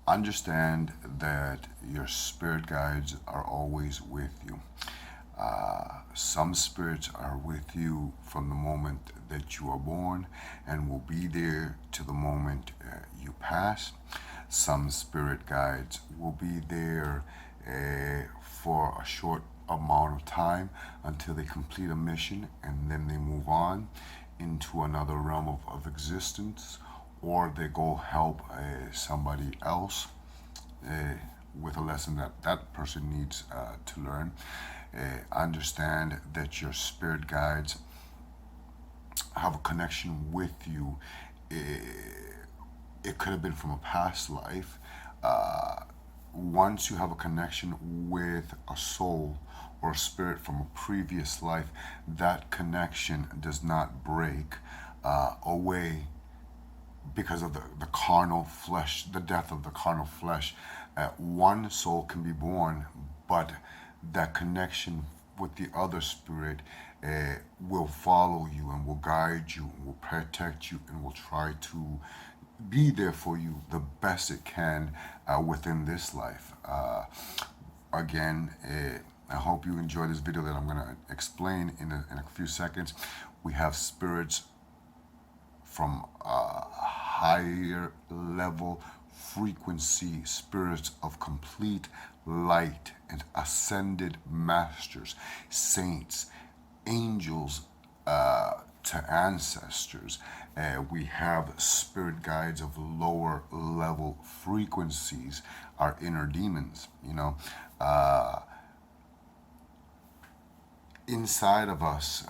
understand that your spirit guides are always with you. Some spirits are with you from the moment that you are born and will be there to the moment you pass. Some spirit guides will be there for a short amount of time until they complete a mission, and then they move on into another realm of existence, or they go help somebody else with a lesson that that person needs to learn. Understand that your spirit guides have a connection with you. It could have been from a past life. Once you have a connection with a soul or a spirit from a previous life, that connection does not break away because of the carnal flesh, the death of the carnal flesh. One soul can be born, but that connection with the other spirit will follow you and will guide you, and will protect you, and will try to be there for you the best it can within this life. Again, I hope you enjoy this video that I'm going to explain in a few seconds. We have spirits from higher level frequency, spirits of complete light and ascended masters, saints, angels to ancestors. We have spirit guides of lower level frequencies, our inner demons, inside of us,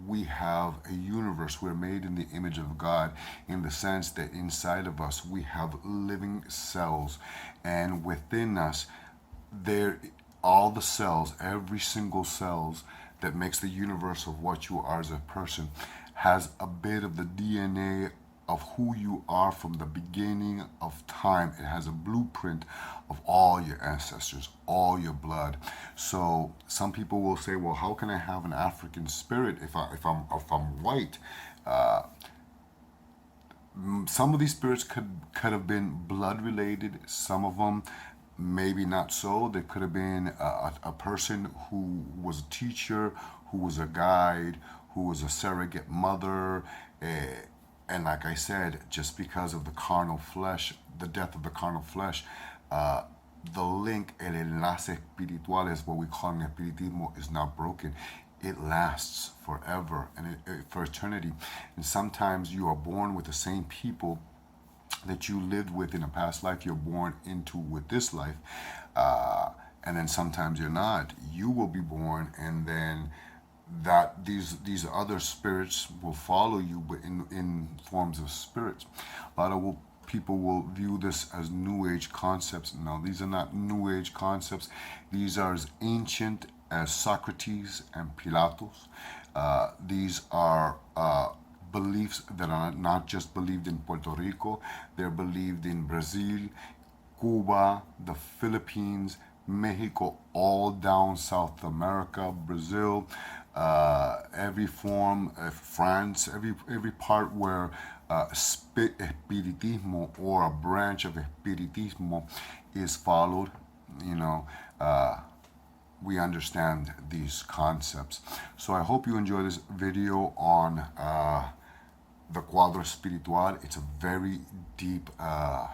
we have a universe. We're made in the image of God, in the sense that inside of us we have living cells, and within us all the cells, every single cells that makes the universe of what you are as a person, has a bit of the DNA of who you are from the beginning of time. It has a blueprint of all your ancestors, all your blood. So some people will say, well, how can I have an African spirit if I'm white? Some of these spirits could have been blood related. Some of them maybe not so. There could have been a person who was a teacher, who was a guide, who was a surrogate mother. And like I said, just because of the carnal flesh, the death of the carnal flesh, the link, el enlace espiritual, is what we call in Espiritismo, is not broken. It lasts forever and for eternity. And sometimes you are born with the same people that you lived with in a past life. You're born into with this life, and then sometimes you're not. You will be born, and then that these other spirits will follow you, but in forms of spirits. A lot of people will view this as New Age concepts. No, these are not New Age concepts. These are as ancient as Socrates and Piratas. These are beliefs that are not just believed in Puerto Rico. They're believed in Brazil, Cuba, the Philippines, Mexico, all down South America, Brazil, every form of France, every part where Espiritismo or a branch of Espiritismo is followed. We understand these concepts. So I hope you enjoy this video on the Cuadro Espiritual. It's a very deep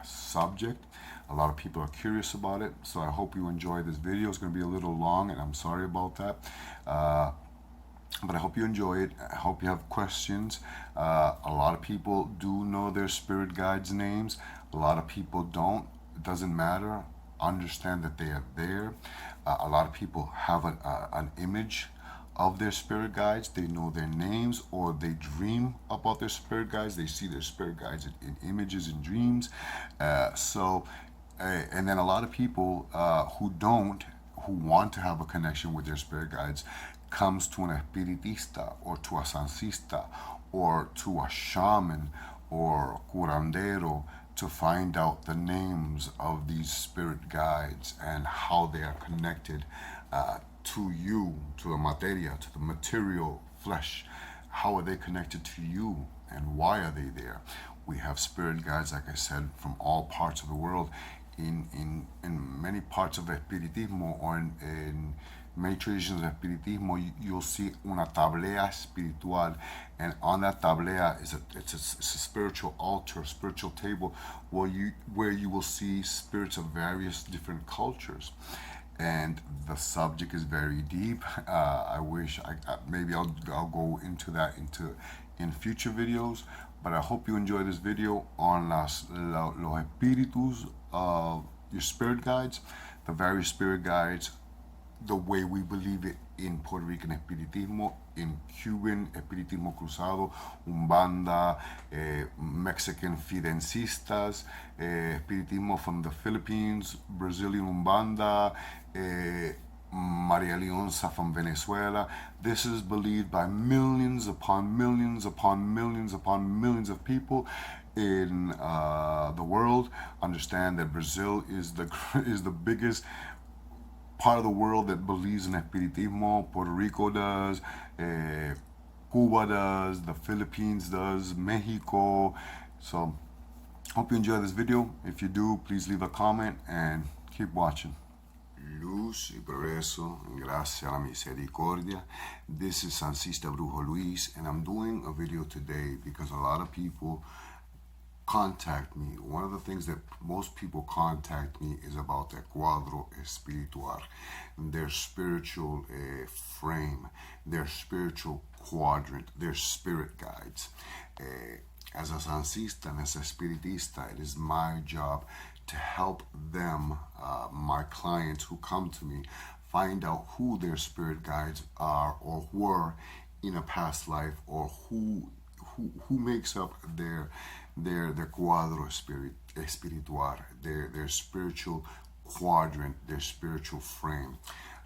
subject. A lot of people are curious about it, so I hope you enjoy this video. It's going to be a little long, and I'm sorry about that. But I hope you enjoy it. I hope you have questions. A lot of people do know their spirit guides' names. A lot of people don't. It doesn't matter. Understand that they are there. A lot of people have an image of their spirit guides. They know their names, or they dream about their spirit guides. They see their spirit guides in images and dreams. And then a lot of people who want to have a connection with their spirit guides, comes to an espiritista or to a sansista or to a shaman or curandero to find out the names of these spirit guides and how they are connected to you, to the materia, to the material flesh. How are they connected to you, and why are they there? We have spirit guides, like I said, from all parts of the world. In many parts of Espiritismo, or in many traditions of Espiritismo, you'll see una tablea espiritual, and on that tablea it's a spiritual altar, spiritual table, where you will see spirits of various different cultures. And the subject is very deep. I wish maybe I'll go into that in future videos. But I hope you enjoy this video on los espíritus of your spirit guides, the various spirit guides, the way we believe it in Puerto Rican Espiritismo, in Cuban Espiritismo Cruzado, Umbanda, Mexican Fidencistas, Espiritismo from the Philippines, Brazilian Umbanda, Maria Lionzs from Venezuela. This is believed by millions upon millions upon millions upon millions of people in the world. Understand that Brazil is the biggest part of the world that believes in Espiritismo. Puerto Rico does, Cuba does, the Philippines does, Mexico. So hope you enjoy this video. If you do, please leave a comment and keep watching. Luz y progreso, gracia a la misericordia. This is Sancista Brujo Luis, and I'm doing a video today because a lot of people contact me. One of the things that most people contact me is about the Cuadro Espiritual, their spiritual frame, their spiritual quadrant, their spirit guides. As a Sancista and as a Spiritista, it is my job to help them, my clients who come to me, find out who their spirit guides are or were in a past life, or who makes up their Cuadro Espiritual, their spiritual quadrant, their spiritual frame.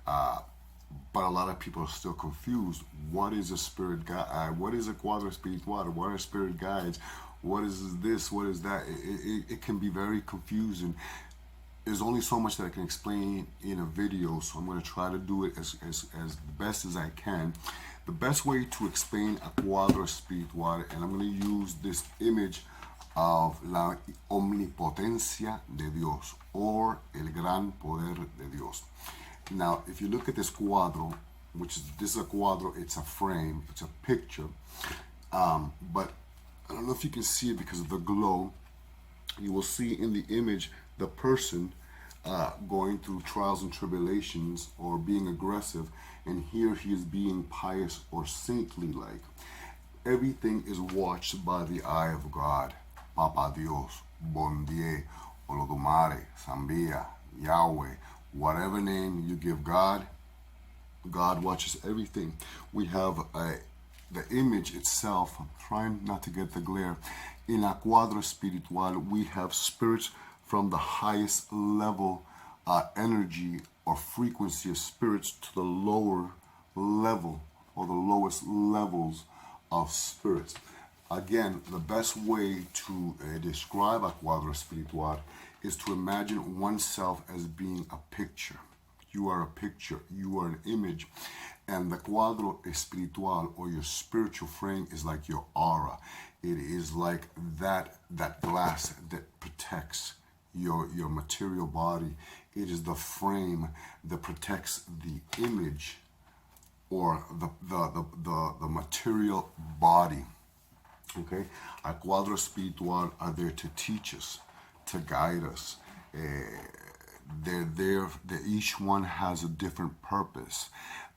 But a lot of people are still confused. What is a spirit guide? What is a Cuadro Espiritual? What are spirit guides? What is this? What is that? It can be very confusing. There's only so much that I can explain in a video, so I'm going to try to do it as best as I can. The best way to explain a Cuadro Espiritual, and I'm going to use this image of la omnipotencia de Dios, or el gran poder de Dios. Now, if you look at this cuadro, this is a cuadro, it's a frame, it's a picture, but I don't know if you can see it because of the glow. You will see in the image the person going through trials and tribulations or being aggressive, and here he is being pious or saintly like. Everything is watched by the eye of God. Papa Dios, Bon Dieu, Olodumare, Sambia, Yahweh, whatever name you give God, God watches everything. We have the image itself. I'm trying not to get the glare. In a Cuadro Espiritual, we have spirits from the highest level energy or frequency of spirits to the lower level or the lowest levels of spirits. Again, the best way to describe a Cuadro Espiritual is to imagine oneself as being a picture. You are a picture, you are an image, and the Cuadro Espiritual, or your spiritual frame, is like your aura. It is like that glass that protects your material body. It is the frame that protects the image or the material body. Okay, our Cuadro Espiritual are there to teach us, to guide us. They're there, each one has a different purpose.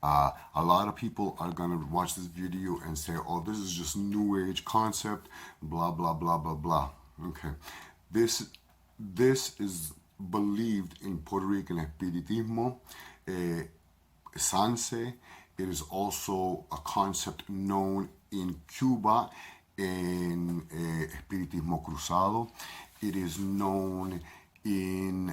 A lot of people are going to watch this video and say, oh, this is just new age concept, blah, blah, blah, blah, blah. Okay, this is believed in Puerto Rican Espiritismo, Sanse. It is also a concept known in Cuba, in Espiritismo Cruzado. It is known in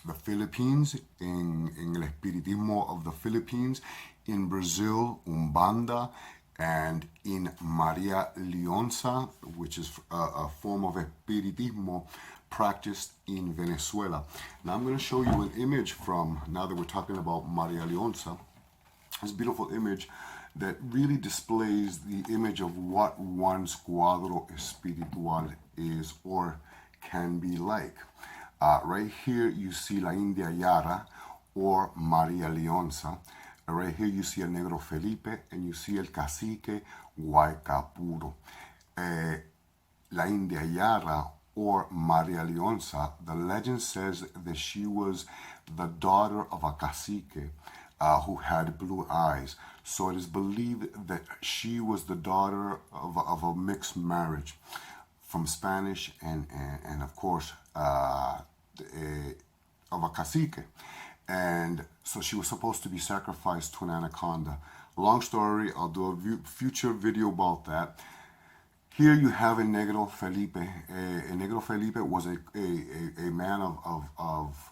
the Philippines, in el Espiritismo of the Philippines, in Brazil, Umbanda, and in Maria Lionzs, which is a form of Espiritismo practiced in Venezuela. Now I'm going to show you an image from, now that we're talking about Maria Lionzs, this beautiful image that really displays the image of what one's Cuadro Espiritual is or can be like. Right here you see La India Yara or Maria Lionza. Right here you see El Negro Felipe and you see El Cacique Guaycapuro. La India Yara or Maria Lionza, the legend says that she was the daughter of a cacique who had blue eyes. So it is believed that she was the daughter of a mixed marriage from Spanish and of course, of a cacique. And so she was supposed to be sacrificed to an anaconda. Long story, I'll do a future video about that. Here you have a Negro Felipe. A Negro Felipe was a man of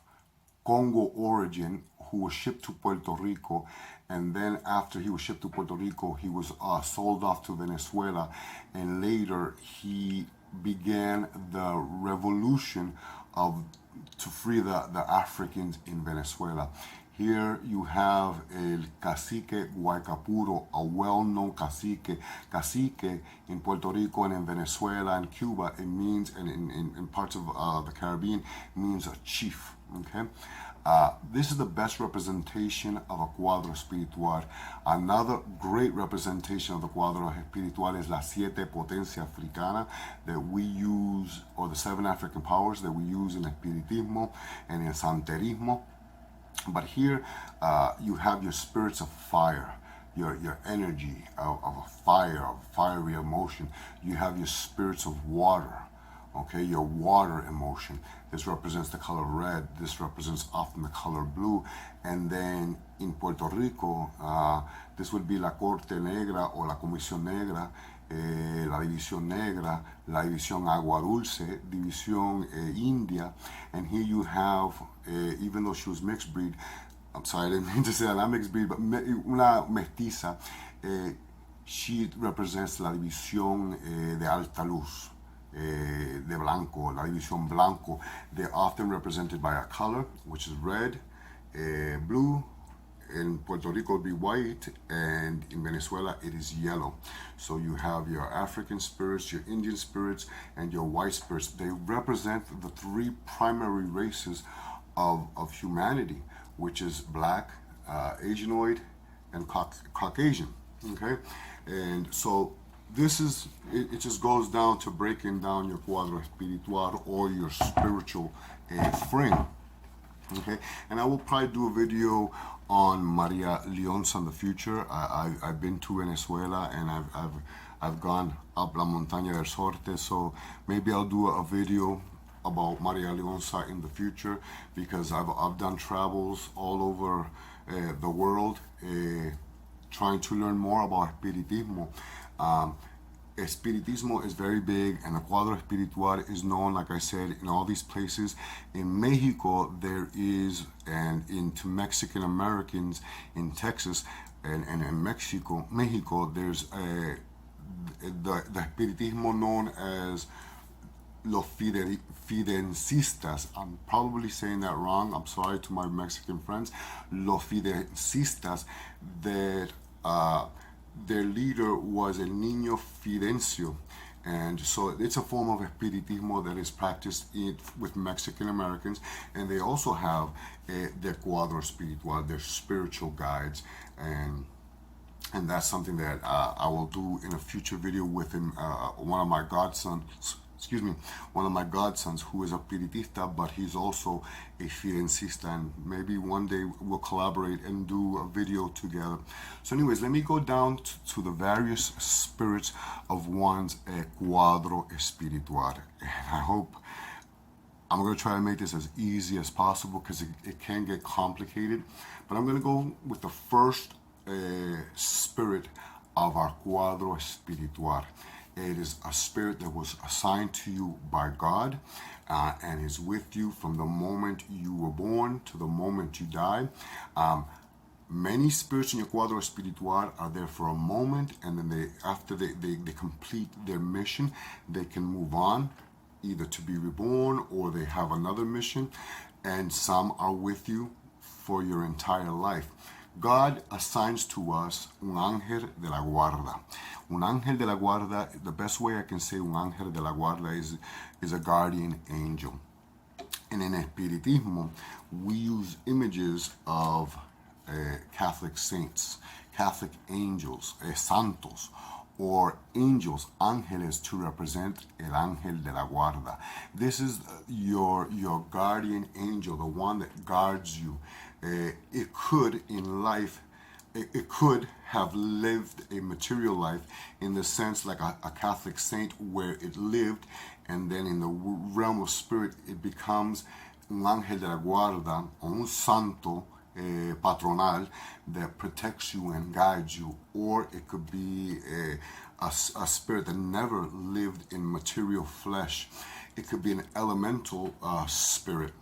Congo origin who was shipped to Puerto Rico, and then after he was shipped to Puerto Rico, he was sold off to Venezuela, and later he began the revolution to free the Africans in Venezuela. Here you have El Cacique Guaycapuro, a well-known cacique. Cacique in Puerto Rico and in Venezuela and Cuba, it means, and in parts of the Caribbean, means a chief, okay? This is the best representation of a Cuadro Espiritual. Another great representation of the Cuadro Espiritual is La Siete Potencia Africana that we use, or the 7 African powers that we use in Espiritismo and in Santerismo. But here you have your spirits of fire, your energy of a fire, of fiery emotion. You have your spirits of water, okay, your water emotion. This represents the color red. This represents often the color blue. And then in Puerto Rico, this would be la Corte Negra or la Comisión Negra, la División Negra, la División Agua Dulce, División India. And here you have, even though she was mixed breed, I'm sorry, I didn't mean to say that, not mixed breed, but una mestiza, she represents la División de Alta Luz. De Blanco, la División Blanco. They're often represented by a color, which is red, blue. In Puerto Rico, it would be white, and in Venezuela, it is yellow. So you have your African spirits, your Indian spirits, and your white spirits. They represent the 3 primary races of humanity, which is black, Asianoid, and Caucasian. Okay, and so this is, it just goes down to breaking down your Cuadro Espiritual or your spiritual frame. Okay, and I will probably do a video on Maria Lionza in the future. I've been to Venezuela and I've gone up La Montaña del Sorte, so maybe I'll do a video about Maria Lionza in the future, because I've done travels all over the world trying to learn more about Espiritismo. Espiritismo is very big, and the Cuadro Espiritual is known, like I said, in all these places. In Mexico, there is, and into Mexican Americans in Texas and in Mexico, there's the Espiritismo known as Los Fidencistas. I'm probably saying that wrong. I'm sorry to my Mexican friends. Los Fidencistas, that their leader was El Niño Fidencio, and so it's a form of Espiritismo that is practiced with Mexican Americans, and they also have their Cuadro Espiritual, their spiritual guides, and that's something that I will do in a future video with him. One of my godsons who is a Piritista, but he's also a Fidencista, and maybe one day we'll collaborate and do a video together. So anyways, let me go down to the various spirits of one's Cuadro Espiritual. And I hope I'm going to try to make this as easy as possible, because it can get complicated. But I'm going to go with the first spirit of our Cuadro Espiritual. It is a spirit that was assigned to you by God and is with you from the moment you were born to the moment you die. Many spirits in your Cuadro Espiritual are there for a moment, and then after they complete their mission, they can move on, either to be reborn or they have another mission, and some are with you for your entire life. God assigns to us un Ángel de la Guarda. Un Ángel de la Guarda, the best way I can say un Ángel de la Guarda is a guardian angel. And in Espiritismo, we use images of Catholic saints, Catholic angels, santos, or angels, ángeles, to represent el Ángel de la Guarda. This is your guardian angel, the one that guards you. It could, in life, it could have lived a material life in the sense like a Catholic saint where it lived, and then in the realm of spirit it becomes un ángel de la guarda, o un santo patronal that protects you and guides you. Or it could be a spirit that never lived in material flesh. It could be an elemental spirit.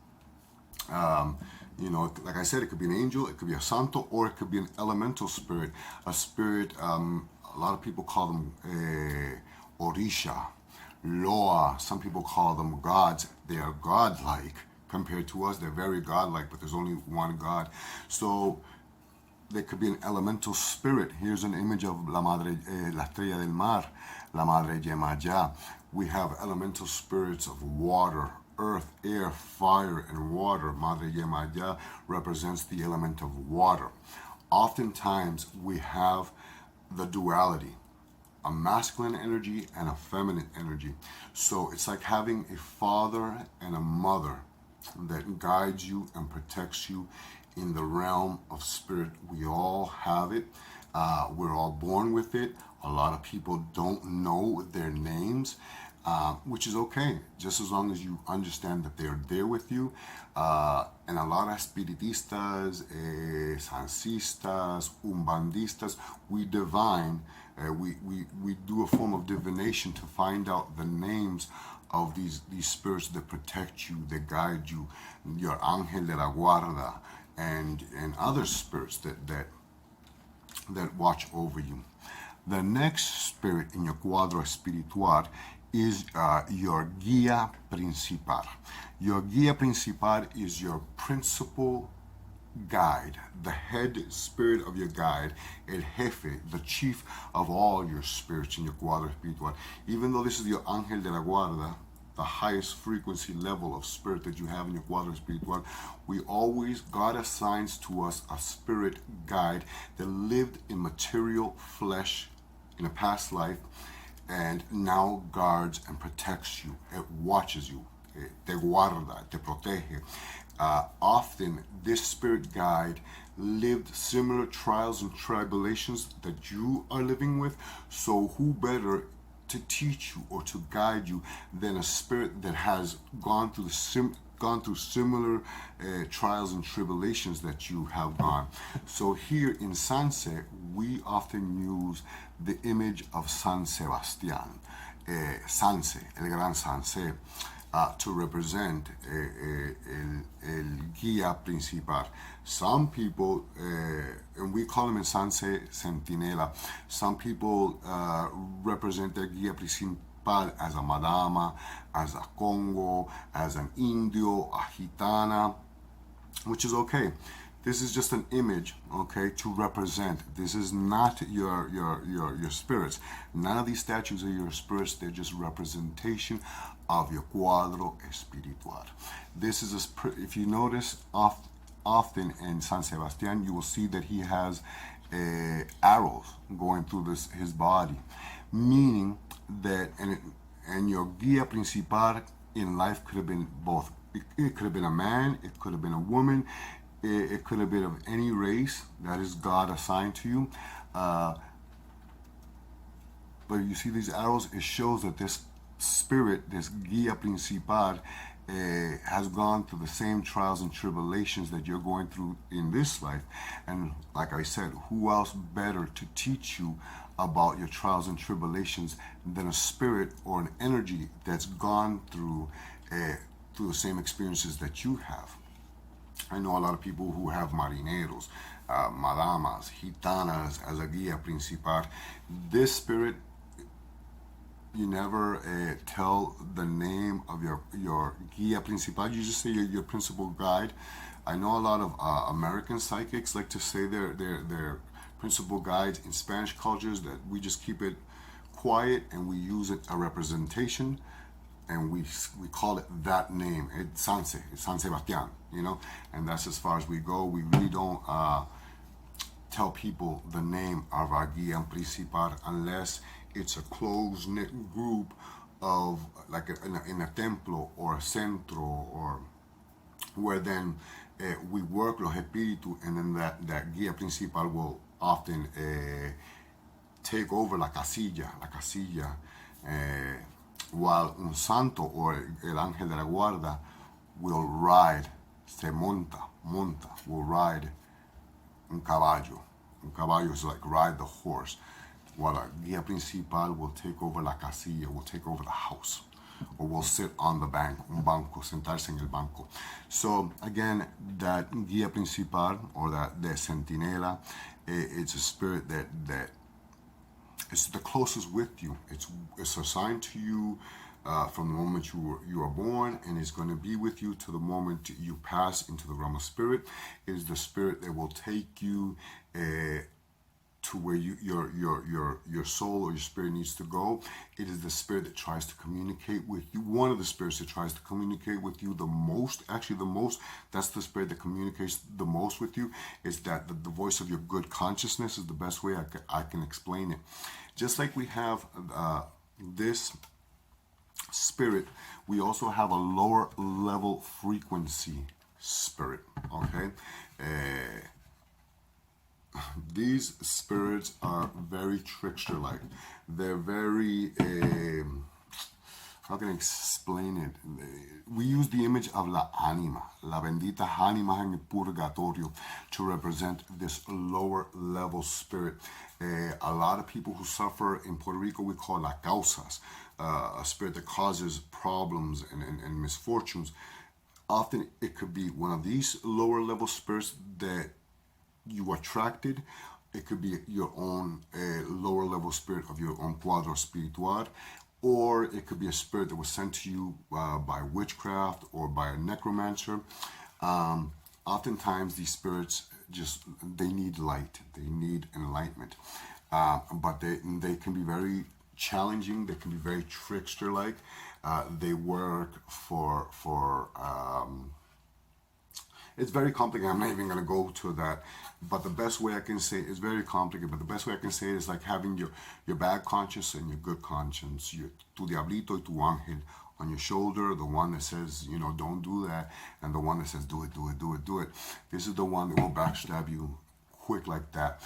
Like I said, it could be an angel, it could be a santo, or it could be an elemental spirit. A spirit, a lot of people call them orisha, loa. Some people call them gods. They are godlike compared to us. They're very godlike, but there's only one God. So there could be an elemental spirit. Here's an image of La Estrella del Mar, La Madre Yemaya. We have elemental spirits of water, earth, air, fire, and water. Madre Yemaya represents the element of water. Oftentimes we have the duality, a masculine energy and a feminine energy. So it's like having a father and a mother that guides you and protects you in the realm of spirit. We all have it. We're all born with it. A lot of people don't know their names, which is okay, just as long as you understand that they're there with you. And a lot of Espiritistas, Sansistas, Umbandistas, we divine, we do a form of divination to find out the names of these spirits that protect you, that guide you, your Ángel de la Guarda, and other spirits that watch over you. The next spirit in your Cuadro Espiritual is your guía principal. Your guía principal is your principal guide, the head spirit of your guide, el jefe, the chief of all your spirits in your Cuadro Espiritual. Even though this is your Ángel de la Guarda, the highest frequency level of spirit that you have in your Cuadro Espiritual, God assigns to us a spirit guide that lived in material flesh in a past life and now guards and protects you. It watches you. Te guarda, te protege. Often this spirit guide lived similar trials and tribulations that you are living with. So who better to teach you or to guide you than a spirit that has gone through similar trials and tribulations that you have gone. So here in Sanse, we often use the image of San Sebastian, Sanse, el Gran Sanse, to represent el guía principal. Some people, and we call him in Sanse Centinela, some people represent their guía principal as a Madama, as a Congo, as an Indio, a Gitana, which is okay. This is just an image, okay, to represent. This is not your spirits. None of these statues are your spirits. They're just representation of your Cuadro Espiritual. This is if you notice often in San Sebastian, you will see that he has arrows going through his body, meaning that and your guía principal in life could have been both. It could have been a man. It could have been a woman. It could have been of any race that is God assigned to you. But you see these arrows, it shows that this spirit, this guía principal, has gone through the same trials and tribulations that you're going through in this life. And like I said, who else better to teach you about your trials and tribulations than a spirit or an energy that's gone through the same experiences that you have. I know a lot of people who have marineros, madamas, gitanas as a guía principal. This spirit tell the name of your guía principal. You just say your principal guide. I know a lot of American psychics like to say their principal guides in Spanish cultures, that we just keep it quiet and we use it a representation, and we call it that name. It's Sanse, it's San Sebastian, and that's as far as we go. We really don't tell people the name of our guía principal unless it's a close-knit group of, like in a templo or a centro, or where then we work los espíritus, and then that guía principal will often take over la casilla, while un santo or el Angel de La Guarda will ride, will ride un caballo. Un caballo is like ride the horse, while a guía principal will take over la casilla, will take over the house, or will sit on the bank, un banco, sentarse en el banco. So again, that guía principal, or that de centinela, it's a spirit that is the closest with you. It's assigned to you from the moment you are born, and it's going to be with you to the moment you pass into the realm of spirit. It is the spirit that will take you to where your soul or your spirit needs to go. It is the spirit that tries to communicate with you. One of the spirits that tries to communicate with you the most, that's the spirit that communicates the most with you, is that the voice of your good consciousness is the best way I can explain it. Just like we have this spirit, we also have a lower level frequency spirit, okay? These spirits are very trickster-like. They're very, how can I explain it? We use the image of la anima, la bendita anima en el purgatorio, to represent this lower level spirit. A lot of people who suffer in Puerto Rico, we call la causas, a spirit that causes problems and misfortunes. Often it could be one of these lower level spirits that you attracted. It could be your own lower level spirit of your own Cuadro Espiritual, or it could be a spirit that was sent to you by witchcraft or by a necromancer. Oftentimes these spirits they need light, they need enlightenment, but they can be very challenging, they can be very trickster-like. They work for it's very complicated. I'm not even going to go to that. But the best way I can say it's very complicated. But the best way I can say it is like having your bad conscience and your good conscience, tu diablito y tu ángel on your shoulder, the one that says, don't do that, and the one that says, do it. This is the one that will backstab you quick like that.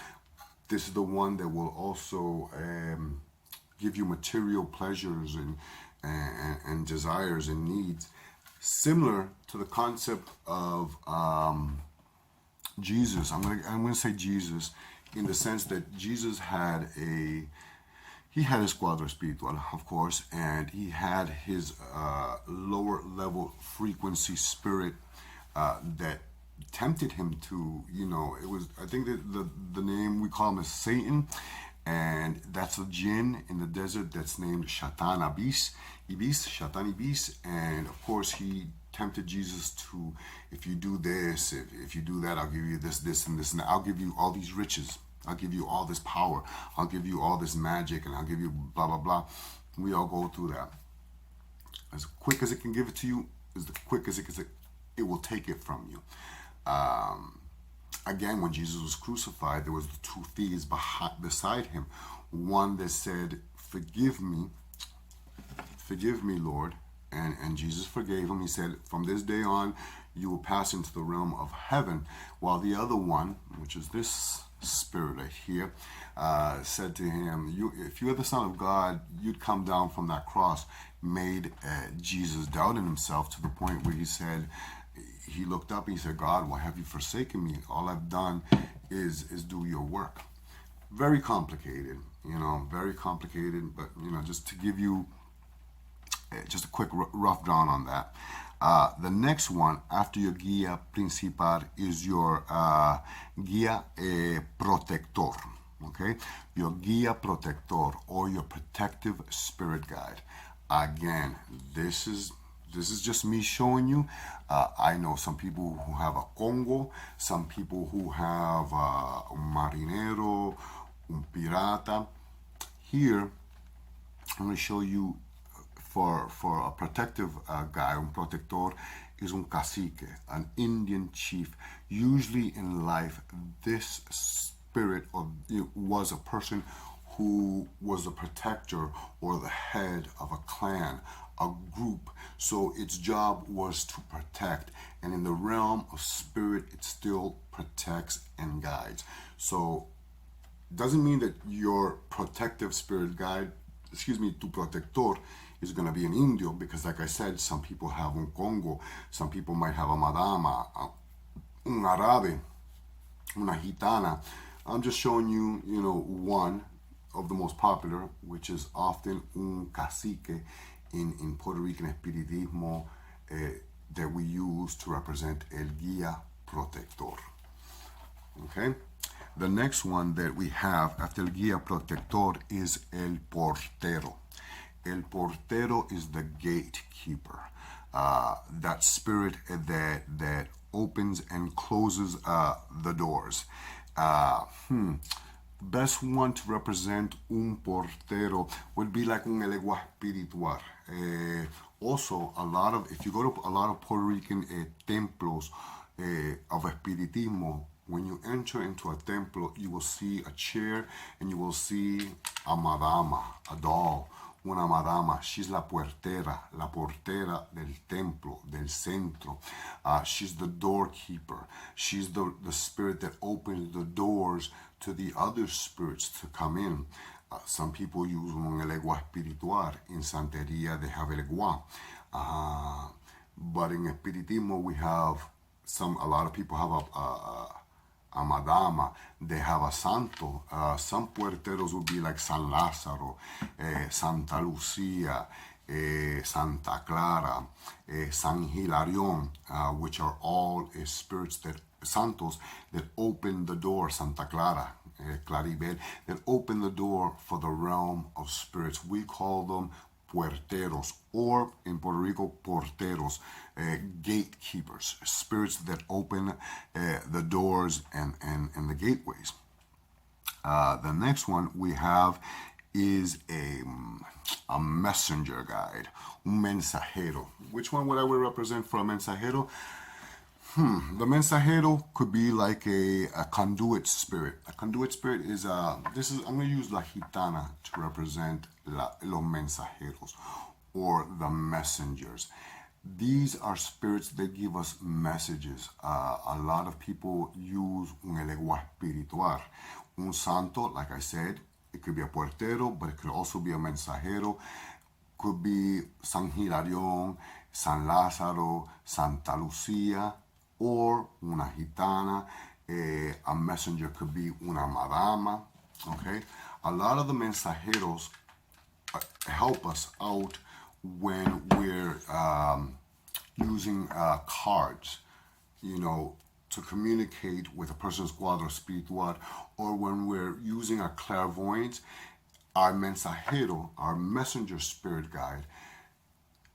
This is the one that will also give you material pleasures and desires and needs. Similar to the concept of Jesus. I'm gonna say Jesus, in the sense that Jesus had his Cuadro Espiritual, of course, and he had his lower level frequency spirit that tempted him to, it was, I think that the name we call him is Satan, and that's a jinn in the desert that's named Shaitan Ibis, and of course he tempted Jesus to, if you do this, if you do that, I'll give you this, and this, and I'll give you all these riches, I'll give you all this power, I'll give you all this magic, and I'll give you blah, blah, blah. We all go through that. As quick as it can give it to you, is the quick as it will take it from you. Again, when Jesus was crucified, there was the two thieves beside him. One that said, forgive me, Lord. And Jesus forgave him. He said, from this day on, you will pass into the realm of heaven. While the other one, which is this spirit right here, said to him, if you are the Son of God, you'd come down from that cross. Made Jesus doubt in himself to the point where he looked up and he said, God, why have you forsaken me? All I've done is do your work. Very complicated, very complicated, but, just to give you just a quick rough drawn on that. The next one after your guía principal is your guía protector. Okay, your guía protector or your protective spirit guide. Again, this is just me showing you. I know some people who have a Congo, some people who have un marinero, un pirata. Here, I'm going to show you for a protective guy, un protector is un cacique, an Indian chief. Usually in life, this spirit was a person who was the protector or the head of a clan, a group. So its job was to protect. And in the realm of spirit, it still protects and guides. So doesn't mean that your protective spirit guide, tu protector, is going to be an Indio, because like I said, some people have un Congo, some people might have a Madama, un Árabe, una Gitana. I'm just showing you, one of the most popular, which is often un cacique in Puerto Rican Espiritismo, that we use to represent el guía protector. Okay? The next one that we have after el guía protector is el portero. El portero is the gatekeeper, that spirit that opens and closes the doors. Best one to represent un portero would be like un elegua espiritual. Also, if you go to a lot of Puerto Rican templos of Espiritismo, when you enter into a templo, you will see a chair and you will see a madama, a doll, una madama. She's la portera del templo, del centro. She's the doorkeeper. She's the spirit that opens the doors to the other spirits to come in. Some people use un elegua espiritual. In Santeria, they have elegua. But in Espiritismo, we have a lot of people have a madama, they have a santo. Some puerteros would be like San Lázaro, Santa Lucia, Santa Clara, San Hilarion, which are all spirits santos that open the door, Santa Clara, Claribel, that open the door for the realm of spirits. We call them puerteros, or in Puerto Rico, porteros, gatekeepers, spirits that open the doors and the gateways. The next one we have is a messenger guide, un mensajero. Which one would I represent for a mensajero? The mensajero could be like a conduit spirit. A conduit spirit is I'm going to use la gitana to represent los mensajeros, or the messengers. These are spirits that give us messages. A lot of people use un elegua espiritual. Un santo, like I said, it could be a puertero, but it could also be a mensajero. Could be San Hilarion, San Lázaro, Santa Lucia, or una gitana. A messenger could be una madama. Okay, a lot of the mensajeros help us out when we're using cards, to communicate with a person's Cuadro Espiritual, or when we're using a clairvoyance. Our mensajero, our messenger spirit guide,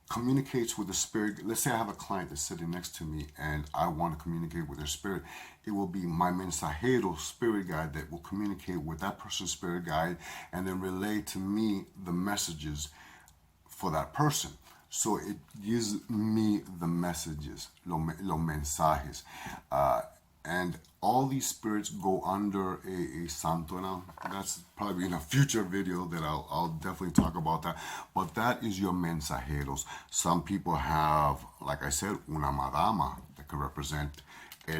communicates with the spirit. Let's say I have a client that's sitting next to me and I want to communicate with their spirit. It will be my mensajero spirit guide that will communicate with that person's spirit guide and then relay to me the messages for that person. So it gives me the messages, los mensajes. And all these spirits go under a santo. Now, that's probably in a future video that I'll definitely talk about that. But that is your mensajeros. Some people have, like I said, una madama that can represent la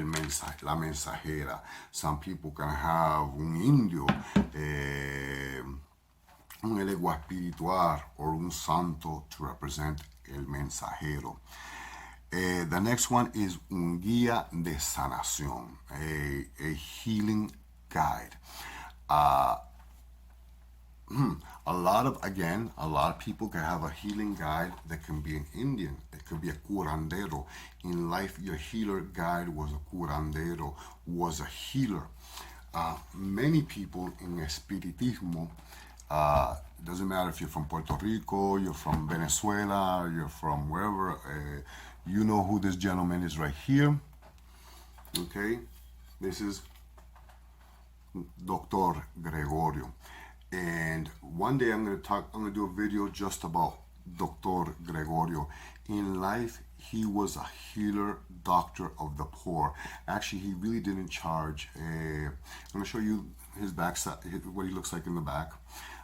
mensajera. Some people can have un indio, un elegua espiritual, or un santo to represent el mensajero. The next one is un guía de sanación, a healing guide. A lot of people can have a healing guide that can be an Indian. It could be a curandero. In life, your healer guide was a curandero, was a healer. many people in Espiritismo, doesn't matter if you're from Puerto Rico, you're from Venezuela, you're from wherever, you know who this gentleman is right here. Okay, this is Dr. Gregorio. And one day I'm gonna do a video just about Dr. Gregorio. In life, he was a healer, doctor of the poor. Actually, he really didn't charge. I'm gonna show you his backside, what he looks like in the back.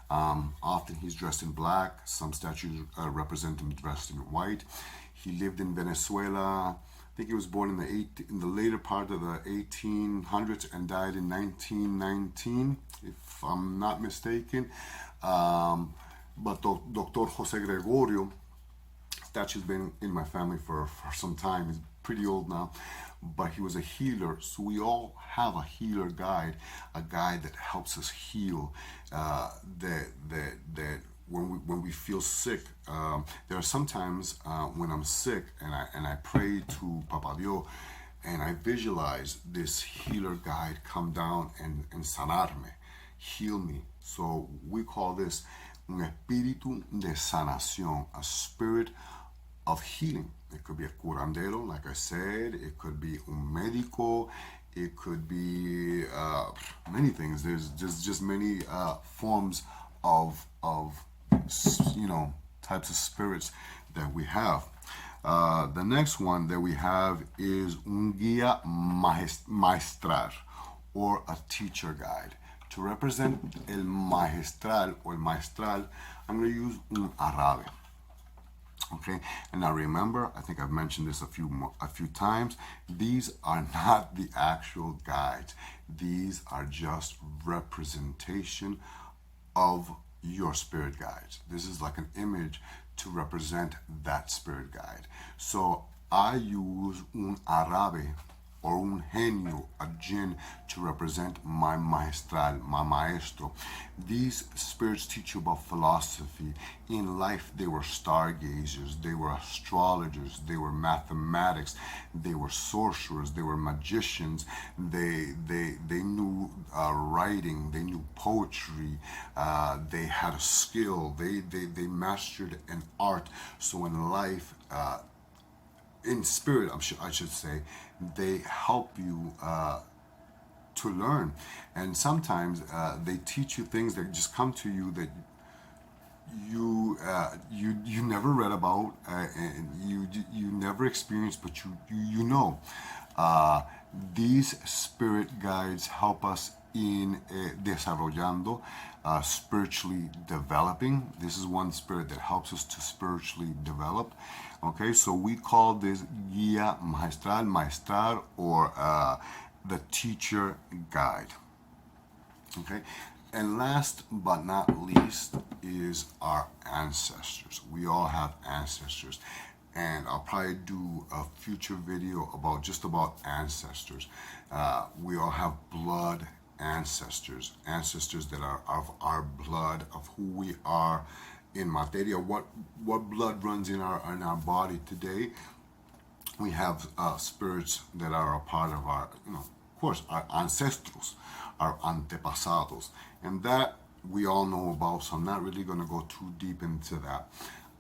Often he's dressed in black. Some statues represent him dressed in white. He lived in Venezuela. I think he was born in the later part of the 1800s and died in 1919, if I'm not mistaken. But Dr. Jose Gregorio, statue's been in my family for some time. He's pretty old now, but he was a healer. So we all have a healer guide, a guide that helps us heal. That when we feel sick, there are sometimes when I'm sick and I pray to Papa Dios and I visualize this healer guide come down and sanarme, heal me. So we call this un espíritu de sanación, a spirit of healing. It could be a curandero, like I said. It could be un médico. It could be many things. There's just many forms of types of spirits that we have. The next one that we have is un guía maestral, or a teacher guide. To represent el maestral or el maestral, I'm going to use un árabe. Okay, and now remember, I think I've mentioned this a few times. These are not the actual guides. These are just representation of your spirit guides. This is like an image to represent that spirit guide. So I use un árabe or un genio, a jinn, to represent my maestral, my maestro. These spirits teach you about philosophy. In life, they were stargazers, they were astrologers, they were mathematics, they were sorcerers, they were magicians, they knew writing, they knew poetry, they had a skill, they mastered an art. So in life, in spirit, I should say, they help you to learn. And sometimes they teach you things that just come to you that you never read about, and you never experienced, but you know. These spirit guides help us in desarrollando, spiritually developing. This is one spirit that helps us to spiritually develop. Okay, so we call this guía maestral, or the teacher guide. Okay, and last but not least is our ancestors. We all have ancestors, and I'll probably do a future video about ancestors. We all have blood ancestors that are of our blood, of who we are in materia, what blood runs in our body today. We have spirits that are a part of our, of course, our ancestors, our antepasados, and that we all know about, so I'm not really going to go too deep into that.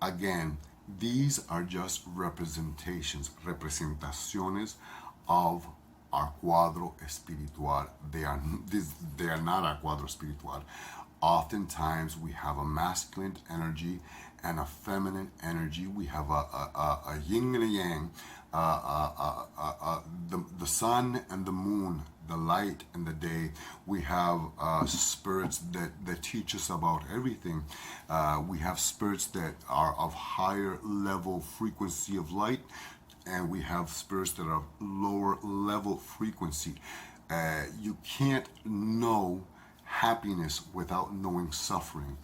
Again, these are just representaciones of our Cuadro Espiritual. They are not our Cuadro Espiritual. Oftentimes we have a masculine energy and a feminine energy. We have a yin and a yang, the sun and the moon, the light and the day. We have spirits that teach us about everything. We have spirits that are of higher level frequency of light, and we have spirits that are lower level frequency. You can't know happiness without knowing suffering.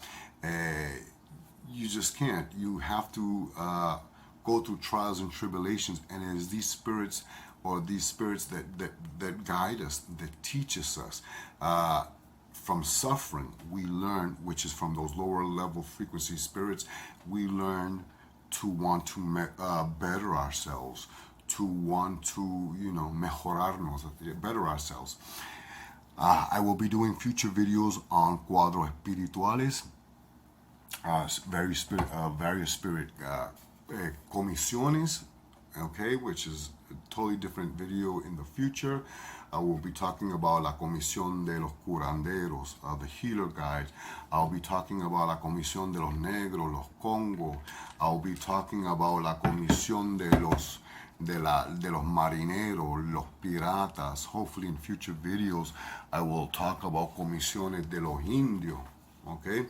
You just can't. You have to go through trials and tribulations, and it is these spirits that guide us, that teaches us. From suffering, we learn, which is from those lower level frequency spirits, we learn to want to better ourselves, to want to, mejorarnos, better ourselves. I will be doing future videos on Cuadro Espirituales, various spirit comisiones, okay, which is a totally different video in the future. I will be talking about la comisión de los curanderos, the healer guides. I'll be talking about la comisión de los negros, los Congos. I'll be talking about la comisión de los marineros, los piratas. Hopefully in future videos I will talk about comisiones de los Indios, okay?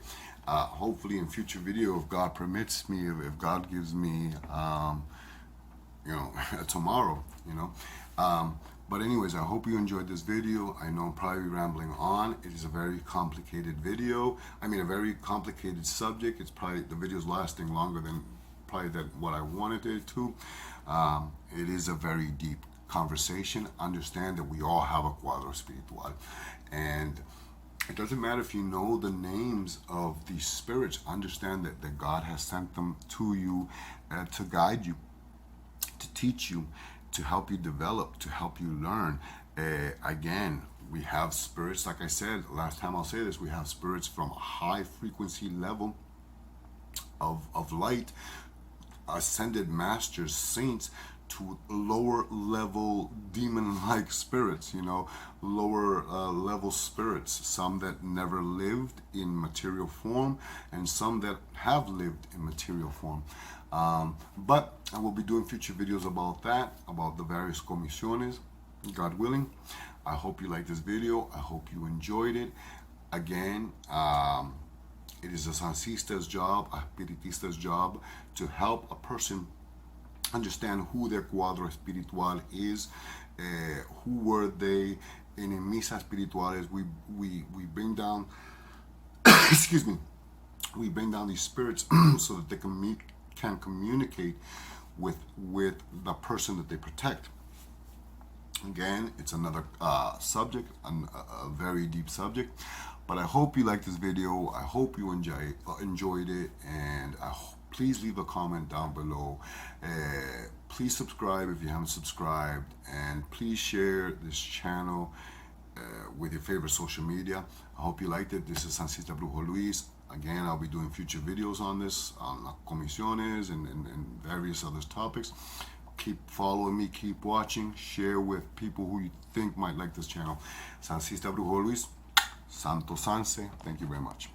Hopefully in future video, if God permits me, if God gives me tomorrow, but anyways, I hope you enjoyed this video. I know I'm probably rambling on. It is a very complicated video. I mean, a very complicated subject. It's probably, the video's lasting longer than probably what I wanted it to. It is a very deep conversation. Understand that we all have a Cuadro Espiritual. And it doesn't matter if you know the names of these spirits. Understand that God has sent them to you to guide you, to teach you, to help you develop, to help you learn. Again, we have spirits, like I said, last time I'll say this, we have spirits from a high frequency level of light, ascended masters, saints, to lower level demon-like spirits, lower level spirits, some that never lived in material form and some that have lived in material form. But I will be doing future videos about that, about the various comisiones, God willing. I hope you liked this video. I hope you enjoyed it. Again, it is a Sansista's job, a Espiritista's job, to help a person understand who their Cuadro Espiritual is, who were they. And in Misas Espirituales, we bring down, excuse me, we bring down these spirits so that they can communicate with the person that they protect. Again, it's another subject, a very deep subject. But I hope you liked this video. I hope you enjoyed it, and please leave a comment down below. Please subscribe if you haven't subscribed, and please share this channel with your favorite social media. I hope you liked it. This is Sancista Brujo Luis. Again, I'll be doing future videos on this, on comisiones and various other topics. Keep following me, keep watching, share with people who you think might like this channel. Sancista Brujo Luis, Santo Sanse. Thank you very much.